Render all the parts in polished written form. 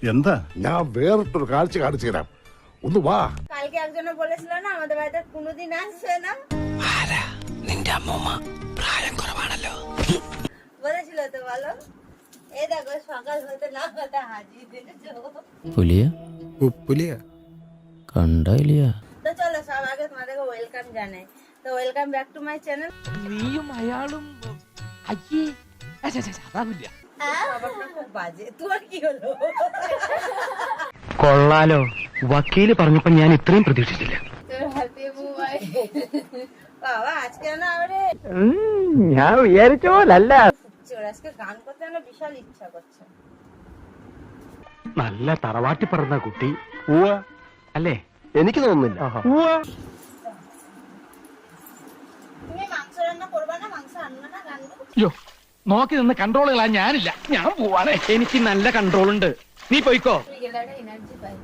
എന്താ? ഞാൻ വേറിട്ടൊരു കാഴ്ച കാണിച്ചു തരാം, ഒന്ന് വാ. কালকে একজনে বলেছিল না আমাদের বাড়িতে কোনোদিন আসবে না, നിന്റെ അമ്മൂമ്മ പ്രായം കുറവാണല്ലോ. বলেছিল তো বলো। এই দেখো সকাল হতে না হতে হাজির দেখেছো। പുലിയ പുലിയ കണ്ടില്ല. তো চলো সব আগে তোমাদেরকে ওয়েলকাম জানাই। তো welcome back to my channel. നീയും അയാളും അയ്യേ അതാവില്ല. খবরটা খুব বাজে, তোমার কি হলো? കൊള്ളാലോ, വക്കീല് പറഞ്ഞപ്പോ ഞാൻ ഇത്രയും പ്രതീക്ഷിച്ചില്ല. তোর হাতে মোবাইল বাবা আজকে না আরে ഞാൻ വിചാരിച്ച പോലല്ല. আজকে গান করতে না বিশাল ইচ্ছা করছে। നല്ല തറവാട്ടി പറഞ്ഞ കുട്ടി അല്ലേ? എനിക്ക് തോന്നുന്നില്ല. তুমি মাংস রান্না করবা না? মাংস আনবা না? রান্না അയ്യോ, നോക്കി നിന്ന് കൺട്രോൾ കളയാൻ ഞാനില്ല, ഞാൻ പോവാണ്. എനിക്ക് നല്ല കൺട്രോൾ ഉണ്ട്, നീ പോയിക്കോ. এনার্জি পাই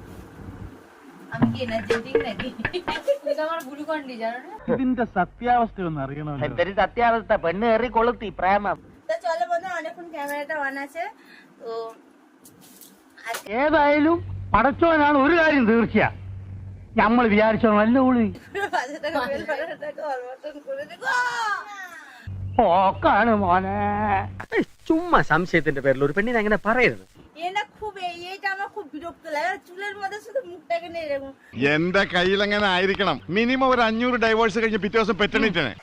আমি, কি এনার্জেটিক নাকি? তুমি তো আমার গুরু কন্ডি জানো না। ഇതിന്റെ സത്യാവസ്ഥ ഒന്ന് അറിയണമല്ലോ. എന്തൊരു സത്യാവസ്ഥ, പെണ്ണ് ഏറി കൊളുത്തി പ്രേമം. তো চলো বন্ধু, অনেকক্ষণ ক্যামেরাটা অন আছে। তো ഏതായാലും പടച്ചോനാണ് ഒരു കാര്യം തീർച്ചയാ, നമ്മൾ വിചാരിച്ചോ നല്ല ഉള്ളി বাজেটাকে বেল বাজাটাকে অলমোস্ট করে দেখো। ഓക്കാണ് മോനെ. ചുമ്മാ സംശയത്തിന്റെ പേരിൽ ഒരു പെണ്ണിനെ അങ്ങനെ പറയരുത്. এটা খুব এইটা আমার খুব বিরক্ত লাগে, চুলের মধ্যে শুধু মুখটাকে নিয়ে এরকম। എന്റെ കയ്യിലെങ്ങനെ ആയിരിക്കണം? മിനിമം ഒരു 500 ഡൈവോഴ്സ് കഴിഞ്ഞ് പിറ്റേ ദിവസം പെറ്റണിട്ടാണ്.